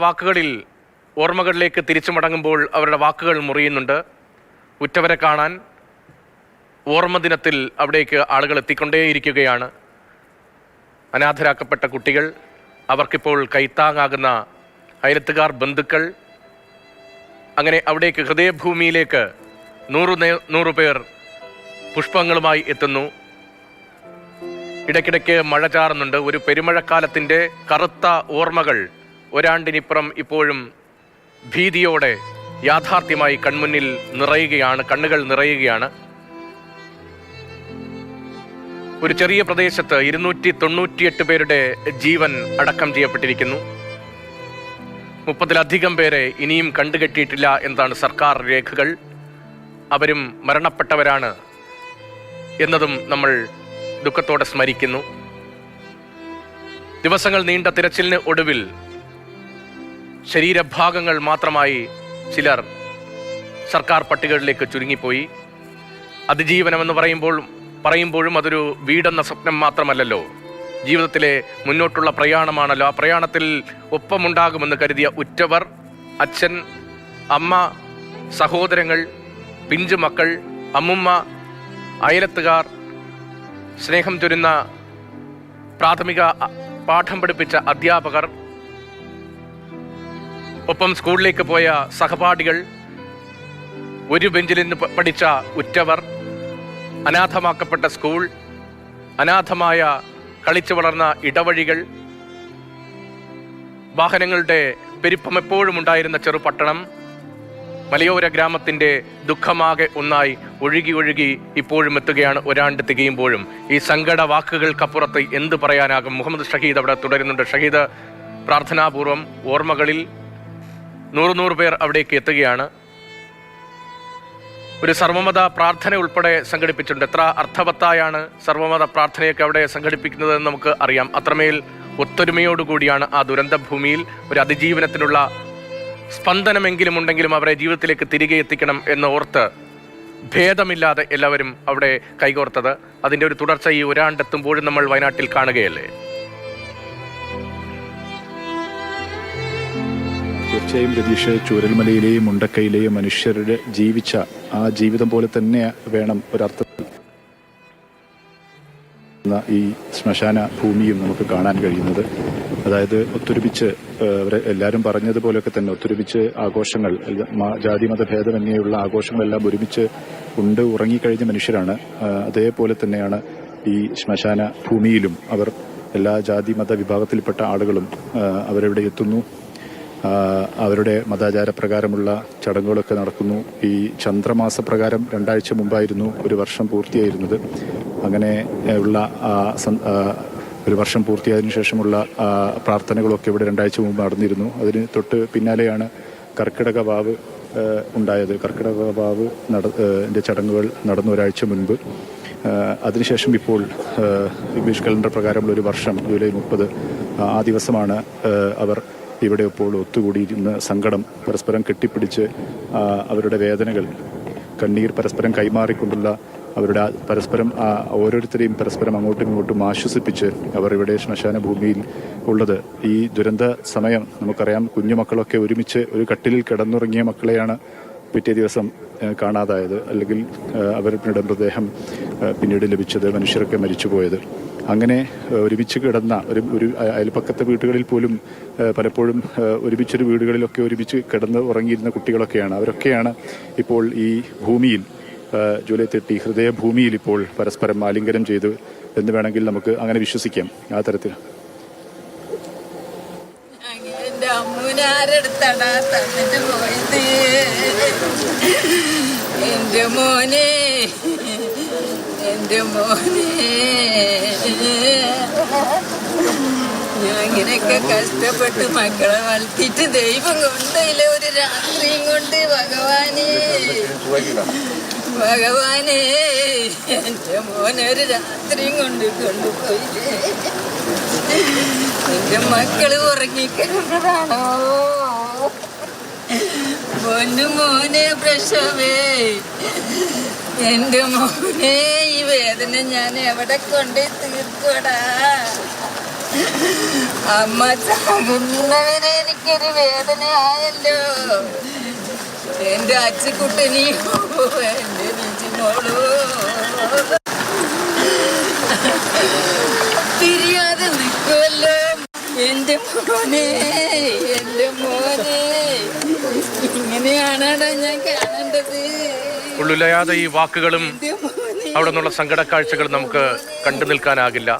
വാക്കുകളിൽ ഓർമ്മകളിലേക്ക് തിരിച്ചു മടങ്ങുമ്പോൾ അവരുടെ വാക്കുകൾ മുറിയുന്നുണ്ട്. ഉറ്റവരെ കാണാൻ ഓർമ്മ ദിനത്തിൽ അവിടേക്ക് ആളുകൾ എത്തിക്കൊണ്ടേയിരിക്കുകയാണ്. അനാഥരാക്കപ്പെട്ട കുട്ടികൾ, അവർക്കിപ്പോൾ കൈത്താങ്ങാകുന്ന അയലത്തുകാർ, ബന്ധുക്കൾ, അങ്ങനെ അവിടേക്ക് ഹൃദയഭൂമിയിലേക്ക് നൂറ് പേർ പുഷ്പങ്ങളുമായി എത്തുന്നു. ഇടയ്ക്കിടയ്ക്ക് മഴ ചാറുന്നുണ്ട്. ഒരു പെരുമഴക്കാലത്തിൻ്റെ കറുത്ത ഓർമ്മകൾ ഒരാണ്ടിനിപ്പുറം ഇപ്പോഴും ഭീതിയോടെ യാഥാർത്ഥ്യമായി കൺമുന്നിൽ നിറയുകയാണ്, കണ്ണുകൾ നിറയുകയാണ്. ഒരു ചെറിയ പ്രദേശത്ത് 298 പേരുടെ ജീവൻ അടക്കം ചെയ്യപ്പെട്ടിരിക്കുന്നു. 30-ലധികം പേരെ ഇനിയും കണ്ടുകെട്ടിയിട്ടില്ല എന്നതാണ് സർക്കാർ രേഖകൾ. അവരും മരണപ്പെട്ടവരാണ് എന്നതും നമ്മൾ ദുഃഖത്തോടെ സ്മരിക്കുന്നു. ദിവസങ്ങൾ നീണ്ട തിരച്ചിലിന് ഒടുവിൽ ശരീരഭാഗങ്ങൾ മാത്രമായി ചിലർ സർക്കാർ പട്ടികകളിലേക്ക് ചുരുങ്ങിപ്പോയി. അതിജീവനമെന്ന് പറയുമ്പോഴും അതൊരു വീടെന്ന സ്വപ്നം മാത്രമല്ലല്ലോ, ജീവിതത്തിലെ മുന്നോട്ടുള്ള പ്രയാണമാണല്ലോ. ആ പ്രയാണത്തിൽ ഒപ്പമുണ്ടാകുമെന്ന് കരുതിയ ഉറ്റവർ, അച്ഛൻ, അമ്മ, സഹോദരങ്ങൾ, പിഞ്ചുമക്കൾ, അമ്മുമ്മ, അയലത്തുകാർ, സ്നേഹം ചൊരിയുന്ന പ്രാഥമിക പാഠം പഠിപ്പിച്ച അധ്യാപകർ, ഒപ്പം സ്കൂളിലേക്ക് പോയ സഹപാഠികൾ, ഒരു ബെഞ്ചിൽ നിന്ന് പഠിച്ച ഉറ്റവർ, അനാഥമാക്കപ്പെട്ട സ്കൂൾ, അനാഥമായ കളിച്ചു വളർന്ന ഇടവഴികൾ, വാഹനങ്ങളുടെ പെരുപ്പം എപ്പോഴും ഉണ്ടായിരുന്ന ചെറുപട്ടണം, മലയോര ഗ്രാമത്തിൻ്റെ ദുഃഖമാകെ ഒന്നായി ഒഴുകി ഇപ്പോഴും എത്തുകയാണ് ഒരാണ്ട് തികയുമ്പോഴും. ഈ സങ്കട വാക്കുകൾക്കപ്പുറത്ത് എന്ത് പറയാനാകും? മുഹമ്മദ് ഷഹീദ് അവിടെ തുടരുന്നുണ്ട്. ഷഹീദ് പ്രാർത്ഥനാപൂർവം ഓർമ്മകളിൽ 100 പേർ അവിടേക്ക് എത്തുകയാണ്. ഒരു സർവമത പ്രാർത്ഥന ഉൾപ്പെടെ സംഘടിപ്പിച്ചിട്ടുണ്ട്. എത്ര അർത്ഥവത്തായാണ് സർവമത പ്രാർത്ഥനയൊക്കെ അവിടെ സംഘടിപ്പിക്കുന്നതെന്ന് നമുക്ക് അറിയാം. അത്രമേൽ ഒത്തൊരുമയോടുകൂടിയാണ് ആ ദുരന്ത ഭൂമിയിൽ ഒരു അതിജീവനത്തിനുള്ള സ്പന്ദനമെങ്കിലും ഉണ്ടെങ്കിലും അവരെ ജീവിതത്തിലേക്ക് തിരികെ എത്തിക്കണം എന്ന് ഓർത്ത് ഭേദമില്ലാതെ എല്ലാവരും അവിടെ കൈകോർത്തത്. അതിൻ്റെ ഒരു തുടർച്ച ഈ ഒരാണ്ടെത്തുമ്പോഴും നമ്മൾ വയനാട്ടിൽ കാണുകയല്ലേ? തീർച്ചയായും രതീഷ്, ചൂരൽമലയിലെയും മുണ്ടക്കയിലെയും മനുഷ്യരുടെ ജീവിച്ച ആ ജീവിതം പോലെ തന്നെ വേണം ഒരർത്ഥത്തിൽ ഈ ശ്മശാന ഭൂമിയും നമുക്ക് കാണാൻ കഴിയുന്നത്. അതായത് ഒത്തൊരുമിച്ച് അവരെ എല്ലാവരും പറഞ്ഞതുപോലെയൊക്കെ തന്നെ ഒത്തൊരുമിച്ച് ആഘോഷങ്ങൾ, ജാതിമത ഭേദമന്യേയുള്ള ആഘോഷങ്ങളെല്ലാം ഒരുമിച്ച് ഉറങ്ങിക്കഴിഞ്ഞ മനുഷ്യരാണ്. അതേപോലെ തന്നെയാണ് ഈ ശ്മശാന ഭൂമിയിലും അവർ എല്ലാ ജാതിമത വിഭാഗത്തിൽപ്പെട്ട ആളുകളും അവരവിടെ എത്തുന്നു. അവരുടെ മതാചാരപ്രകാരമുള്ള ചടങ്ങുകളൊക്കെ നടക്കുന്നു. ഈ ചന്ദ്രമാസ പ്രകാരം 2 ആഴ്ച മുമ്പായിരുന്നു ഒരു വർഷം പൂർത്തിയായിരുന്നത്. അങ്ങനെ ഉള്ള ഒരു വർഷം പൂർത്തിയായതിനു ശേഷമുള്ള പ്രാർത്ഥനകളൊക്കെ ഇവിടെ 2 ആഴ്ച മുമ്പ് നടന്നിരുന്നു. അതിന് തൊട്ട് പിന്നാലെയാണ് കർക്കിടക വാവ് ഉണ്ടായത്. കർക്കിടക വാവ് ചടങ്ങുകൾ നടന്ന 1 ആഴ്ച മുൻപ്. അതിനുശേഷം ഇപ്പോൾ ഇംഗ്ലീഷ് കലണ്ടർ പ്രകാരമുള്ള ഒരു വർഷം ജൂലൈ 30 ആ ദിവസമാണ് അവർ ഇവിടെ ഇപ്പോൾ ഒത്തുകൂടിയിരുന്ന സങ്കടം പരസ്പരം കെട്ടിപ്പിടിച്ച് അവരുടെ വേദനകൾ, കണ്ണീർ പരസ്പരം കൈമാറിക്കൊണ്ടുള്ള അവരുടെ പരസ്പരം ഓരോരുത്തരെയും പരസ്പരം അങ്ങോട്ടും ഇങ്ങോട്ടും ആശ്വസിപ്പിച്ച് അവർ ഇവിടെ ശ്മശാന ഭൂമിയിൽ ഉള്ളത്. ഈ ദുരന്ത സമയം നമുക്കറിയാം, കുഞ്ഞുമക്കളൊക്കെ ഒരുമിച്ച് ഒരു കട്ടിലിൽ കിടന്നുറങ്ങിയ മക്കളെയാണ് പിറ്റേ ദിവസം കാണാതായത്, അല്ലെങ്കിൽ അവരുടെ മൃതദേഹം പിന്നീട് ലഭിച്ചത്, മനുഷ്യരൊക്കെ മരിച്ചുപോയത്. അങ്ങനെ ഒരുമിച്ച് കിടന്ന ഒരു അയൽപ്പക്കത്തെ വീടുകളിൽ പോലും പലപ്പോഴും ഒരുമിച്ചൊരു വീടുകളിലൊക്കെ ഒരുമിച്ച് കിടന്ന് ഉറങ്ങിയിരുന്ന കുട്ടികളൊക്കെയാണ്. അവരൊക്കെയാണ് ഇപ്പോൾ ഈ ഭൂമിയിൽ ജൂലൈ 30 ഹൃദയഭൂമിയിൽ ഇപ്പോൾ പരസ്പരം ആലിംഗനം ചെയ്തു എന്ന് വേണമെങ്കിൽ നമുക്ക് അങ്ങനെ വിശ്വസിക്കാം. ആ തരത്തിൽ ഞാൻ ഇങ്ങനെയൊക്കെ കഷ്ടപ്പെട്ട് മക്കളെ വളർത്തിയിട്ട് ദൈവം കൊണ്ടയില്ല ഒരു രാത്രിയും കൊണ്ട് ഭഗവാനെ എന്റെ മോനെ ഒരു രാത്രിയും കൊണ്ടുപോയി. എന്റെ മക്കള് ഉറങ്ങിക്കിടന്നതാണോ? മോനെ പ്രസവേ, എന്റെ മോനെ ഈ വേദന ഞാൻ എവിടെ കൊണ്ട് തീർക്കടാ? അമ്മ ചാകുന്നവരെ എനിക്കൊരു വേദനയായല്ലോ. എന്റെ അച്ചുകുട്ടനെയോ എന്റെ നിജിമോളോ തിരിയാതെ നിൽക്കുമല്ലോ. എന്റെ മോനെ, എന്റെ മോനെ, ഇങ്ങനെയാണാടാ ഞാൻ കാണേണ്ടത്. ഉള്ളുലയാതെ ഈ വാക്കുകളും അവിടെ നിന്നുള്ള സങ്കട കാഴ്ചകൾ നമുക്ക് കണ്ടു നിൽക്കാനാകില്ല.